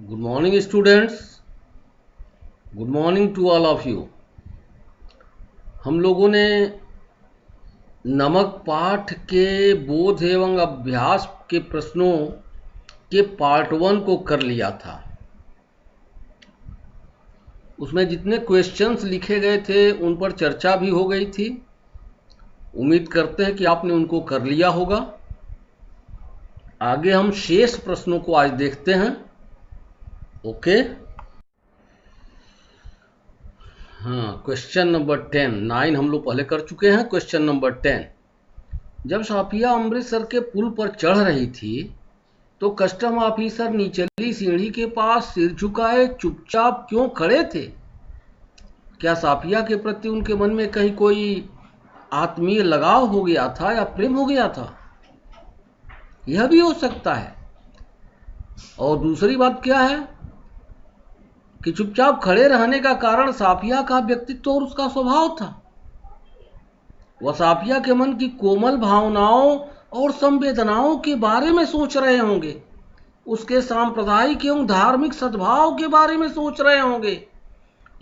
Good morning students. Good morning to all of you. हम लोगों ने नमक पाठ के बोध एवं अभ्यास के प्रश्नों के पार्ट 1 को कर लिया था। उसमें जितने क्वेश्चंस लिखे गए थे उन पर चर्चा भी हो गई थी। उम्मीद करते हैं कि आपने उनको कर लिया होगा। आगे हम शेष प्रश्नों को आज देखते हैं। ओके। हाँ, क्वेश्चन नंबर 10 9 हम लोग पहले कर चुके हैं। क्वेश्चन नंबर 10, जब साफिया अमृतसर के पुल पर चढ़ रही थी तो कस्टम ऑफिसर निचली सीढ़ी के पास सिर झुकाए चुपचाप क्यों खड़े थे? क्या साफिया के प्रति उनके मन में कहीं कोई आत्मीय लगाव हो गया था या प्रेम हो गया था? यह भी हो सकता है। और दूसरी बात क्या है कि चुपचाप खड़े रहने का कारण साफिया का व्यक्तित्व और उसका स्वभाव था। वह साफिया के मन की कोमल भावनाओं और संवेदनाओं के बारे में सोच रहे होंगे, उसके सांप्रदायिक एवं धार्मिक सद्भाव के बारे में सोच रहे होंगे।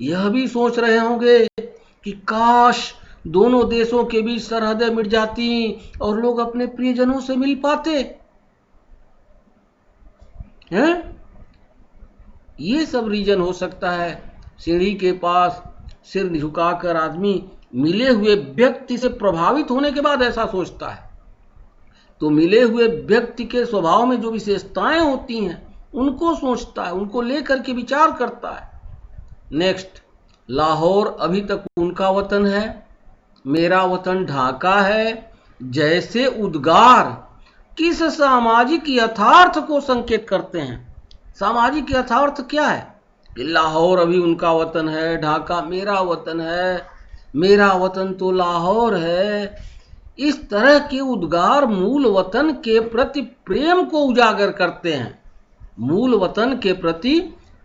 यह भी सोच रहे होंगे कि काश दोनों देशों के बीच सरहदें मिट जाती और लोग अपने प्रियजनों से मिल पाते हैं। ये सब रीजन हो सकता है। सीढ़ी के पास सिर झुकाकर आदमी मिले हुए व्यक्ति से प्रभावित होने के बाद ऐसा सोचता है। तो मिले हुए व्यक्ति के स्वभाव में जो विशेषताएं होती हैं उनको सोचता है, उनको लेकर के विचार करता है। नेक्स्ट, लाहौर अभी तक उनका वतन है, मेरा वतन ढाका है जैसे उद्गार किस सामाजिक यथार्थ को संकेत करते हैं? सामाजिक यथार्थ क्या है कि लाहौर अभी उनका वतन है, ढाका मेरा वतन है, मेरा वतन तो लाहौर है। इस तरह के उद्गार मूल वतन के प्रति प्रेम को उजागर करते हैं। मूल वतन के प्रति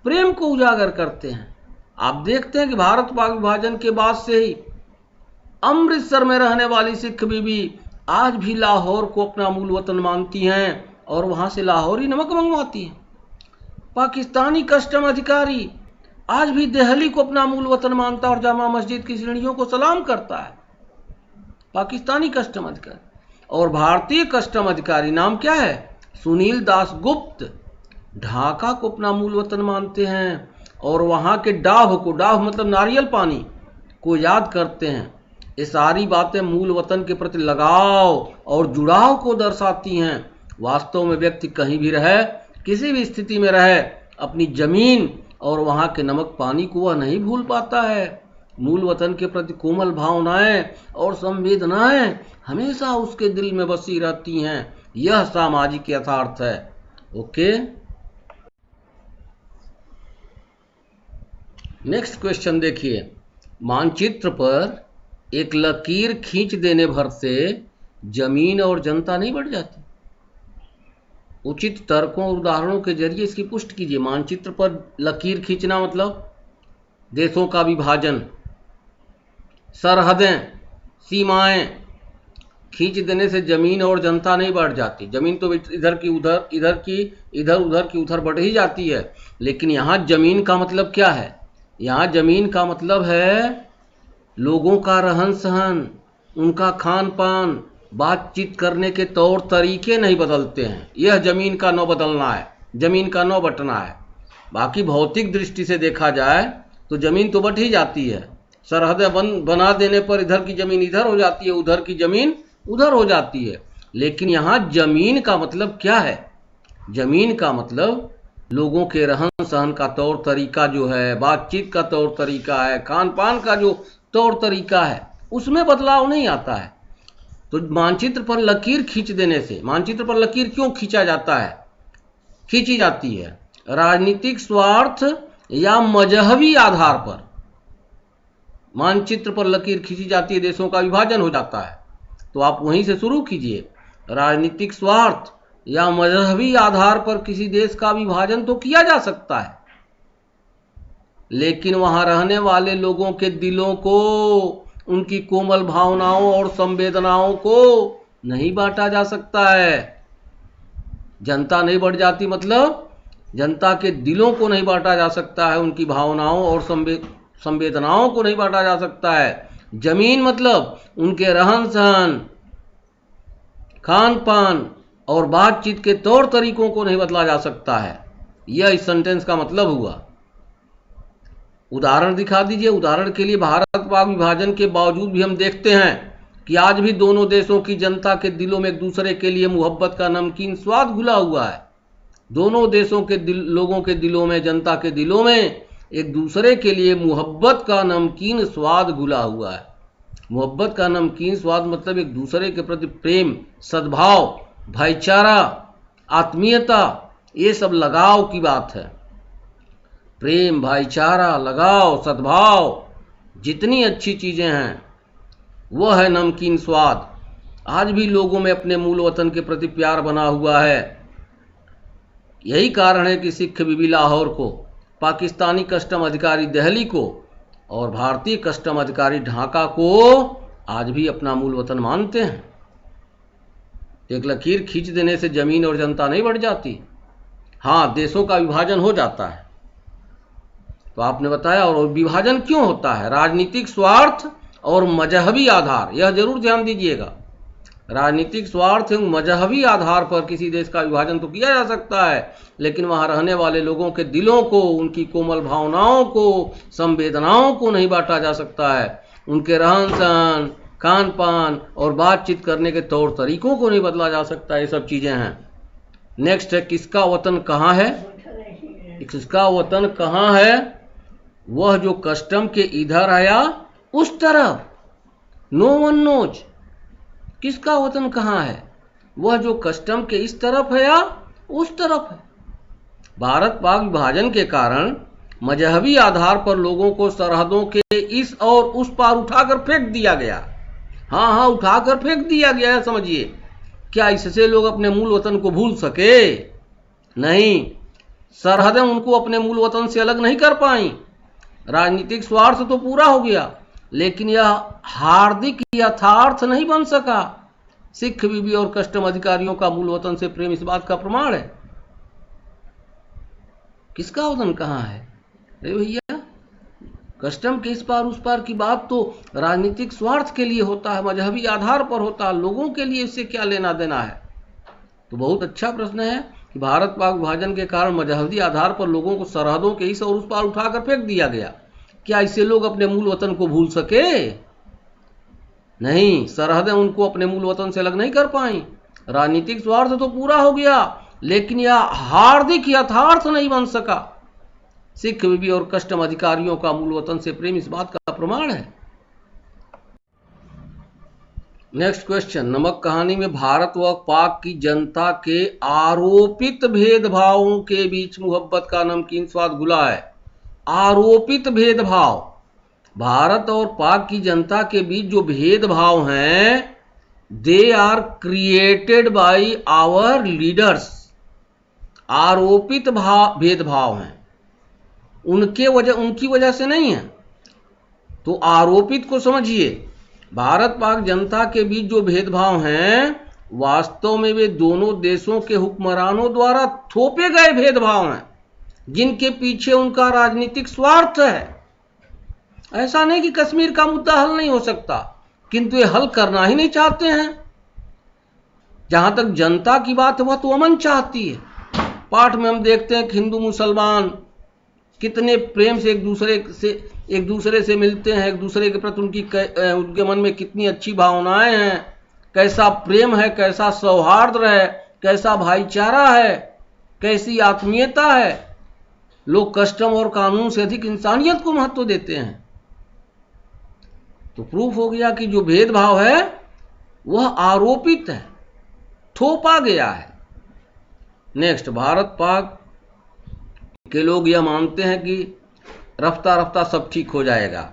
प्रेम को उजागर करते हैं। आप देखते हैं कि भारत पाक विभाजन के बाद से ही अमृतसर में रहने वाली सिख बीबी आज भी लाहौर को अपना मूल वतन मानती हैं और वहां से लाहौरी नमक मंगवाती हैं। पाकिस्तानी कस्टम अधिकारी आज भी दिल्ली को अपना मूल वतन मानता और जामा मस्जिद की सीढ़ियों को सलाम करता है। पाकिस्तानी कस्टम अधिकारी। और भारतीय कस्टम अधिकारी नाम क्या है? सुनील दास गुप्त, ढाका को अपना मूल वतन मानते हैं और वहां के डाव को, डाव मतलब नारियल पानी को याद करते हैं। ये सारी बातें मूल वतन के प्रति लगाव और जुड़ाव को दर्शाती हैं। वास्तव में व्यक्ति कहीं भी रहे, किसी भी स्थिति में रहे, अपनी जमीन और वहां के नमक पानी को वह नहीं भूल पाता है। मूल वतन के प्रति कोमल भावनाएं और संवेदनाएं हमेशा उसके दिल में बसी रहती हैं। यह सामाजिक यथार्थ है। ओके। नेक्स्ट क्वेश्चन देखिए। मानचित्र पर एक लकीर खींच देने भर से जमीन और जनता नहीं बढ़ जाती? उचित तर्कों और उदाहरणों के जरिए इसकी पुष्टि कीजिए। मानचित्र पर लकीर खींचना मतलब देशों का विभाजन, सरहदें, सीमाएं खींच देने से जमीन और जनता नहीं बढ़ जाती। जमीन तो इधर की उधर, इधर की इधर, उधर की उधर बढ़ ही जाती है। लेकिन यहाँ जमीन का मतलब क्या है? यहाँ जमीन का मतलब है लोगों का रहन सहन, उनका खान पान, बातचीत करने के तौर तरीके नहीं बदलते हैं। यह जमीन का न बदलना है, जमीन का न बंटना है। बाकी भौतिक दृष्टि से देखा जाए तो जमीन तो बट ही जाती है। सरहदें बना देने पर इधर की जमीन इधर हो जाती है, उधर की जमीन उधर हो जाती है। लेकिन यहाँ जमीन का मतलब क्या है? जमीन का मतलब लोगों के रहन सहन का तौर तरीका जो है, बातचीत का तौर तरीका है, खान पान का जो तौर तरीका है, उसमें बदलाव नहीं आता है। तो मानचित्र पर लकीर खींच देने से, मानचित्र पर लकीर क्यों खींचा जाता है, खींची जाती है? राजनीतिक स्वार्थ या मजहबी आधार पर मानचित्र पर लकीर खींची जाती है। देशों का विभाजन हो जाता है। तो आप वहीं से शुरू कीजिए। राजनीतिक स्वार्थ या मजहबी आधार पर किसी देश का विभाजन तो किया जा सकता है, लेकिन वहां रहने वाले लोगों के दिलों को, उनकी कोमल भावनाओं और संवेदनाओं को नहीं बांटा जा सकता है। जनता नहीं बढ़ जाती मतलब जनता के दिलों को नहीं बांटा जा सकता है, उनकी भावनाओं और संवेदनाओं को नहीं बांटा जा सकता है। जमीन मतलब उनके रहन सहन, खान पान और बातचीत के तौर तरीकों को नहीं बदला जा सकता है। यह इस सेंटेंस का मतलब हुआ। उदाहरण दिखा दीजिए। उदाहरण के लिए भारत पाक विभाजन के बावजूद भी हम देखते हैं कि आज भी दोनों देशों की जनता के दिलों में एक दूसरे के लिए मोहब्बत का नमकीन स्वाद घुला हुआ है। दोनों देशों के लोगों के दिलों में, जनता के दिलों में एक दूसरे के लिए मोहब्बत का नमकीन स्वाद घुला हुआ है। मोहब्बत का नमकीन स्वाद मतलब एक दूसरे के प्रति प्रेम, सद्भाव, भाईचारा, आत्मीयता, ये सब लगाव की बात है। प्रेम, भाईचारा, लगाव, सद्भाव, जितनी अच्छी चीजें हैं वह है नमकीन स्वाद। आज भी लोगों में अपने मूल वतन के प्रति प्यार बना हुआ है। यही कारण है कि सिख बीबी लाहौर को, पाकिस्तानी कस्टम अधिकारी दिल्ली को और भारतीय कस्टम अधिकारी ढाका को आज भी अपना मूल वतन मानते हैं। एक लकीर खींच देने से जमीन और जनता नहीं बढ़ जाती। हाँ, देशों का विभाजन हो जाता है। तो आपने बताया, और विभाजन क्यों होता है? राजनीतिक स्वार्थ और मजहबी आधार, यह जरूर ध्यान दीजिएगा। राजनीतिक स्वार्थ एवं मजहबी आधार पर किसी देश का विभाजन तो किया जा सकता है, लेकिन वहां रहने वाले लोगों के दिलों को, उनकी कोमल भावनाओं को, संवेदनाओं को नहीं बांटा जा सकता है। उनके रहन सहन, खान पान और बातचीत करने के तौर तरीकों को नहीं बदला जा सकता। ये सब चीजें हैं। नेक्स्ट है, किसका वतन कहाँ है? किसका वतन कहाँ है? वह जो कस्टम के इधर आया उस तरफ। No one knows. किसका वतन कहाँ है? वह जो कस्टम के इस तरफ है या उस तरफ है। भारत पाक विभाजन के कारण मजहबी आधार पर लोगों को सरहदों के इस और उस पार उठाकर फेंक दिया गया। हाँ, उठाकर फेंक दिया गया है, समझिए। क्या इससे लोग अपने मूल वतन को भूल सके? नहीं, सरहदें उनको अपने मूल वतन से अलग नहीं कर पाई। राजनीतिक स्वार्थ तो पूरा हो गया, लेकिन यह हार्दिक यथार्थ नहीं बन सका। सिख बीबी और कस्टम अधिकारियों का मूल वतन से प्रेम इस बात का प्रमाण है। किसका वतन कहाँ है? अरे भैया, कस्टम के इस पार उस पार की बात तो राजनीतिक स्वार्थ के लिए होता है, मजहबी आधार पर होता है। लोगों के लिए इससे क्या लेना देना है? तो बहुत अच्छा प्रश्न है कि भारत पाक विभाजन के कारण मजहबी आधार पर लोगों को सरहदों के इस और उस पार उठाकर फेंक दिया गया। क्या इससे लोग अपने मूल वतन को भूल सके? नहीं, सरहदें उनको अपने मूल वतन से अलग नहीं कर पाई। राजनीतिक स्वार्थ तो पूरा हो गया, लेकिन यह हार्दिक यथार्थ नहीं बन सका। सिख बीबी और कस्टम अधिकारियों का मूल वतन से प्रेम इस बात का प्रमाण है। नेक्स्ट क्वेश्चन, नमक कहानी में भारत व पाक की जनता के आरोपित भेदभावों के बीच मोहब्बत का नमकीन स्वाद घुला है। आरोपित भेदभाव, भारत और पाक की जनता के बीच जो भेदभाव हैं, they are created by our leaders. आरोपित भेदभाव हैं, उनकी वजह से नहीं है। तो आरोपित को समझिए। भारत पाक जनता के बीच जो भेदभाव हैं, वास्तव में वे दोनों देशों के हुक्मरानों द्वारा थोपे गए भेदभाव हैं, जिनके पीछे उनका राजनीतिक स्वार्थ है। ऐसा नहीं कि कश्मीर का मुद्दा हल नहीं हो सकता, किंतु ये हल करना ही नहीं चाहते हैं। जहां तक जनता की बात है, वह तो अमन चाहती है। पाठ में हम देखते हैं कि हिंदू मुसलमान कितने प्रेम से एक दूसरे से मिलते हैं, एक दूसरे के प्रति उनके मन में कितनी अच्छी भावनाएं हैं, कैसा प्रेम है, कैसा सौहार्द है, कैसा भाईचारा है, कैसी आत्मीयता है। लोग कस्टम और कानून से अधिक इंसानियत को महत्व देते हैं। तो प्रूफ हो गया कि जो भेदभाव है वह आरोपित है, थोपा गया है। नेक्स्ट, भारत पाक के लोग यह मानते हैं कि रफ्ता रफ्ता सब ठीक हो जाएगा,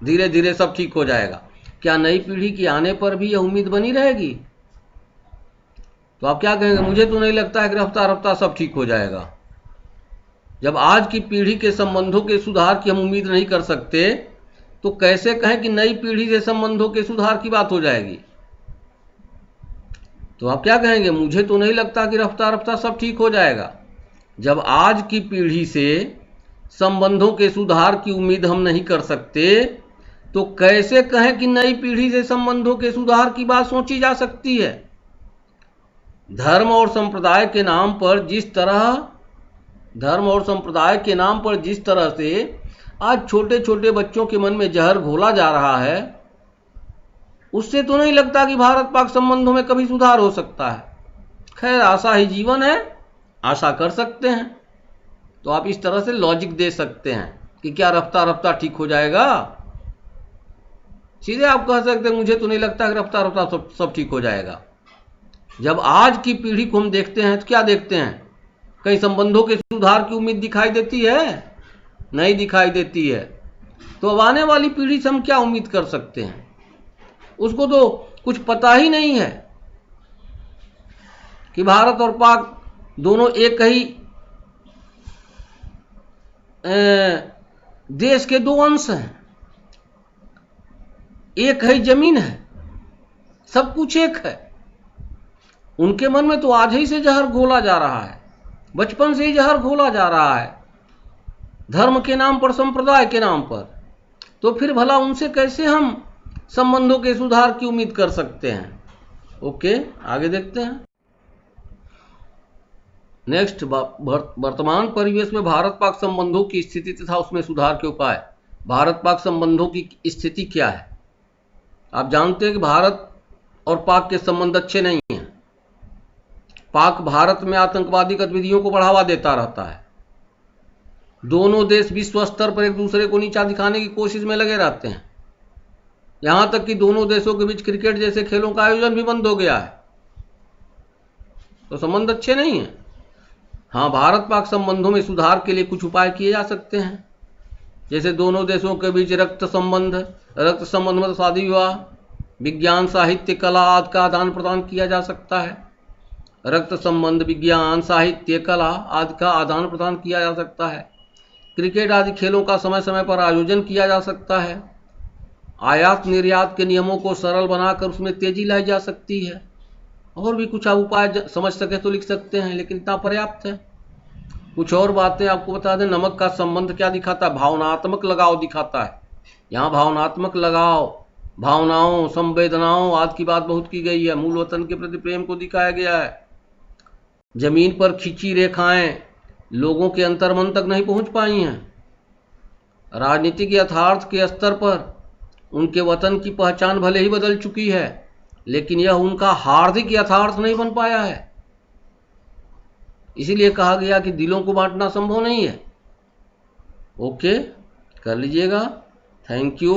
धीरे धीरे सब ठीक हो जाएगा। क्या नई पीढ़ी के आने पर भी यह उम्मीद बनी रहेगी? तो आप क्या कहेंगे? मुझे तो नहीं लगता है कि रफ्ता रफ्ता सब ठीक हो जाएगा। जब आज की पीढ़ी के संबंधों के सुधार की हम उम्मीद नहीं कर सकते, तो कैसे कहें कि नई पीढ़ी से संबंधों के सुधार की बात हो जाएगी? तो आप क्या कहेंगे? मुझे तो नहीं लगता कि रफ्ता रफ्ता सब ठीक हो जाएगा। जब आज की पीढ़ी से संबंधों के सुधार की उम्मीद हम नहीं कर सकते, तो कैसे कहें कि नई पीढ़ी से संबंधों के सुधार की बात सोची जा सकती है। धर्म और संप्रदाय के नाम पर जिस तरह से आज छोटे छोटे बच्चों के मन में जहर घोला जा रहा है, उससे तो नहीं लगता कि भारत पाक संबंधों में कभी सुधार हो सकता है। खैर, आशा ही जीवन है, आशा कर सकते हैं। तो आप इस तरह से लॉजिक दे सकते हैं कि क्या रफ्ता रफ्ता ठीक हो जाएगा। सीधे आप कह सकते हैं मुझे तो नहीं लगता कि रफ्ता रफ्ता सब ठीक हो जाएगा। जब आज की पीढ़ी को हम देखते हैं तो क्या देखते हैं? कहीं संबंधों के सुधार की उम्मीद दिखाई देती है? नहीं दिखाई देती है। तो अब आने वाली पीढ़ी से हम क्या उम्मीद कर सकते हैं? उसको तो कुछ पता ही नहीं है कि भारत और पाक दोनों एक ही देश के दो अंश हैं, एक ही जमीन है, सब कुछ एक है। उनके मन में तो आज ही से जहर घोला जा रहा है, बचपन से ही जहर घोला जा रहा है, धर्म के नाम पर, संप्रदाय के नाम पर। तो फिर भला उनसे कैसे हम संबंधों के सुधार की उम्मीद कर सकते हैं? ओके, आगे देखते हैं। नेक्स्ट, वर्तमान परिवेश में भारत पाक संबंधों की स्थिति तथा उसमें सुधार के उपाय। भारत पाक संबंधों की स्थिति क्या है? आप जानते हैं कि भारत और पाक के संबंध अच्छे नहीं हैं। पाक भारत में आतंकवादी गतिविधियों को बढ़ावा देता रहता है। दोनों देश विश्व स्तर पर एक दूसरे को नीचा दिखाने की कोशिश में लगे रहते हैं। यहां तक कि दोनों देशों के बीच क्रिकेट जैसे खेलों का आयोजन भी बंद हो गया है। तो संबंध अच्छे नहीं हैं। हाँ, भारत पाक संबंधों में सुधार के लिए कुछ उपाय किए जा सकते हैं, जैसे दोनों देशों के बीच रक्त संबंध मतलब शादी विवाह, विज्ञान, साहित्य, कला आदि का आदान प्रदान किया जा सकता है। रक्त संबंध, विज्ञान, साहित्य, कला आदि का आदान प्रदान किया जा सकता है। क्रिकेट आदि खेलों का समय समय पर आयोजन किया जा सकता है। आयात निर्यात के नियमों को सरल बनाकर उसमें तेजी लाई जा सकती है। और भी कुछ आप उपाय समझ सके तो लिख सकते हैं, लेकिन इतना पर्याप्त है। कुछ और बातें आपको बता दें। नमक का संबंध क्या दिखाता है? भावनात्मक लगाव दिखाता है। यहाँ भावनात्मक लगाव, भावनाओं, संवेदनाओं आदि की बात बहुत की गई है। मूल वतन के प्रति प्रेम को दिखाया गया है। जमीन पर खींची रेखाएं लोगों के अंतर्मन तक नहीं पहुंच पाई हैं। राजनीतिक यथार्थ के स्तर पर उनके वतन की पहचान भले ही बदल चुकी है, लेकिन यह उनका हार्दिक यथार्थ नहीं बन पाया है। इसीलिए कहा गया कि दिलों को बांटना संभव नहीं है। ओके, कर लीजिएगा। Thank you.